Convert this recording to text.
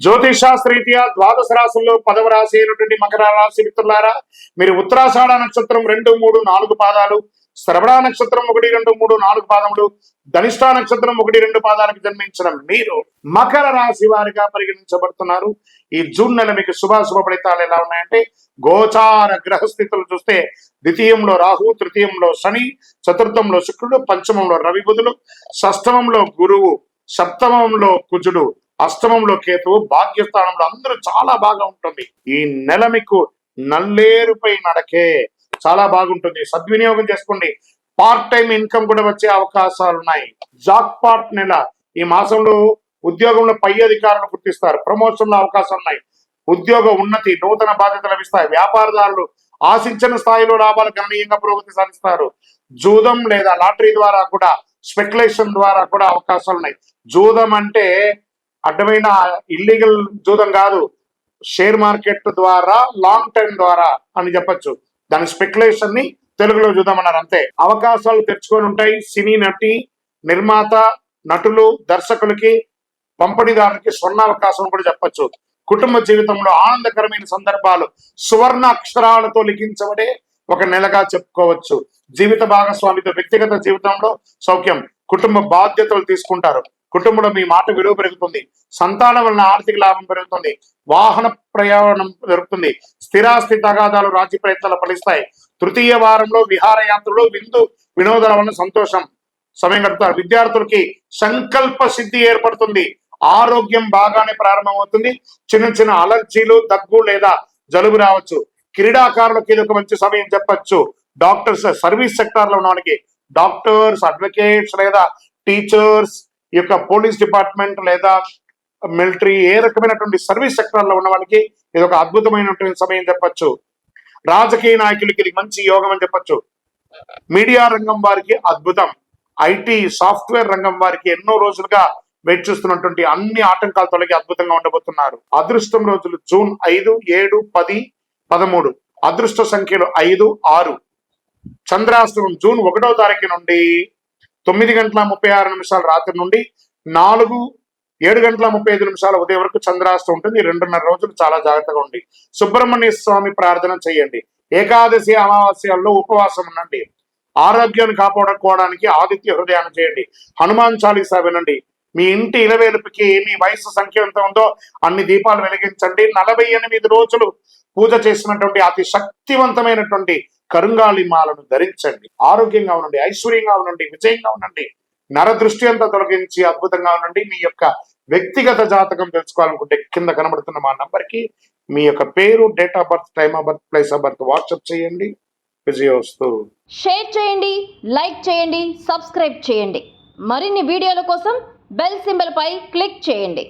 జ్యోతిషాస్త్రీత్యా ద్వాదశ రాశుల్లో 10వ రాశి అయినటువంటి మకర రాశి మిత్రులారా, మీరు ఉత్తరాషాఢ నక్షత్రం 2, 3, 4 పాదాలు, శ్రవణ నక్షత్రం 1, 2, 3, 4 పాదములు, ధనిష్ఠా నక్షత్రం 1, 2 పాదాలకు జన్మించిన మీరు మకర రాశి వారిగా పరిగణించబడుతున్నారు. ఈ జూన్ నెల మీకు శుభాశుభ ఫలితాలు ఎలా ఉన్నాయంటే, గోచార గ్రహస్థితులు చూస్తే ద్వితీయంలో రాహు, తృతీయంలో శని, చతుర్థంలో శుక్రుడు, పంచమంలో రవి బుధులు, షష్టమంలో గురువు, సప్తమంలో కుజుడు, అష్టమంలో కేతువు, భాగ్యస్థానంలో అందరూ చాలా బాగా ఉంటుంది. ఈ నెల మీకు నల్లేరుపై నడకే చాలా బాగుంటుంది. సద్వినియోగం చేసుకోండి. పార్ట్ టైం ఇన్కమ్ కూడా వచ్చే అవకాశాలు ఉన్నాయి. జాక్ పాట్ నెల. ఈ మాసంలో ఉద్యోగంలో పై అధికారులు గుర్తిస్తారు. ప్రమోషన్ల అవకాశాలు ఉన్నాయి. ఉద్యోగ ఉన్నతి, నూతన బాధ్యతలు లభిస్తాయి. వ్యాపారదారులు ఆశించిన స్థాయిలో లాభాలు గణనీయంగా పురోగతి సాధిస్తారు. జూదం లేదా లాటరీ ద్వారా కూడా, స్పెక్యులేషన్ ద్వారా కూడా అవకాశాలు ఉన్నాయి. జూదం అంటే అడ్డమైన ఇల్లీగల్ జూదం కాదు, షేర్ మార్కెట్ ద్వారా, లాంగ్ టర్మ్ ద్వారా అని చెప్పచ్చు. దాని స్పెక్యులేషన్ ని తెలుగులో చూద్దామన్నారు అంతే. అవకాశాలు తెచ్చుకొని ఉంటాయి. సినీ నటి, నిర్మాత, నటులు, దర్శకులకి, పంపిణీదారులకి స్వర్ణ అవకాశం కూడా చెప్పచ్చు. కుటుంబ జీవితంలో ఆనందకరమైన సందర్భాలు సువర్ణ అక్షరాలతో లిఖించబడే ఒక నెలగా చెప్పుకోవచ్చు. జీవిత భాగస్వామితో వ్యక్తిగత జీవితంలో సౌఖ్యం. కుటుంబ బాధ్యతలు తీసుకుంటారు. కుటుంబంలో మీ మాట విలువ పెరుగుతుంది. సంతానం వలన ఆర్థిక లాభం పెరుగుతుంది. వాహన ప్రయాణం జరుగుతుంది. స్థిరాస్తి తగాదాలు, రాజ్య ప్రయత్నాలు ఫలిస్తాయి. తృతీయ వారంలో విహారయాత్రలు, వినోదాల వలన సంతోషం సమయం గడుపుతారు. విద్యార్థులకి సంకల్ప సిద్ధి ఏర్పడుతుంది. ఆరోగ్యం బాగానే ప్రారంభమవుతుంది. చిన్న చిన్న అలర్జీలు, దగ్గు లేదా జలుబు రావచ్చు. క్రీడాకారులకు ఇది ఒక మంచి సమయం చెప్పచ్చు. డాక్టర్స్, సర్వీస్ సెక్టార్ లో ఉన్న వాళ్ళకి, డాక్టర్స్, అడ్వకేట్స్ లేదా టీచర్స్, ఈ యొక్క పోలీస్ డిపార్ట్మెంట్ లేదా మిలిటరీ, ఏ రకమైనటువంటి సర్వీస్ సెక్టర్ లో ఉన్న వాళ్ళకి ఇది ఒక అద్భుతమైనటువంటి సమయం చెప్పచ్చు. రాజకీయ నాయకులకి ఇది మంచి యోగం అని చెప్పచ్చు. మీడియా రంగం వారికి అద్భుతం. ఐటీ, సాఫ్ట్వేర్ రంగం వారికి ఎన్నో రోజులుగా వెయిట్ చూస్తున్నటువంటి అన్ని ఆటంకాలు తొలగి అద్భుతంగా ఉండబోతున్నారు. అదృష్టం రోజులు జూన్ 5, 7, 10, 13. అదృష్ట సంఖ్యలు 5, 6. చంద్రాష్టమం జూన్ 1వ తారీఖు నుండి 9:36 రాత్రి నుండి 7:35 ఉదయం వరకు చంద్రాష్టం ఉంటుంది. 2.5 రోజులు చాలా జాగ్రత్తగా ఉండి సుబ్రహ్మణ్య స్వామి ప్రార్థన చేయండి. ఏకాదశి, అమావాస్యాల్లో ఉపవాసం ఉండండి. ఆరోగ్యాన్ని కాపాడుకోవడానికి ఆదిత్య హృదయాన్ని చేయండి. హనుమాన్ చాలీసా వినండి. మీ ఇంటి ఇలవేలుపుకి మీ వయసు సంఖ్య ఎంత ఉందో అన్ని దీపాలు వెలిగించండి. 48 రోజులు పూజ చేసినటువంటి అతి శక్తివంతమైనటువంటి కరుంగాళి మాలను ధరించండి. ఆరోగ్యంగా ఉండండి, ఐశ్వర్యంగా ఉండండి, విజయంగా ఉండండి. నరదృష్టి అంతా తొలగించి అద్భుతంగా ఉండండి. మీ యొక్క వ్యక్తిగత జాతకం తెలుసుకోవాలనుకుంటే కింద కనబడుతున్న మా నంబర్కి మీ యొక్క పేరు, date of birth, time of birth, place of birth WhatsApp చేయండి. విజయోస్తు. షేర్ చేయండి, లైక్ చేయండి, సబ్స్క్రైబ్ చేయండి. మరిన్ని వీడియోల కోసం బెల్ సింబల్ పై క్లిక్ చేయండి.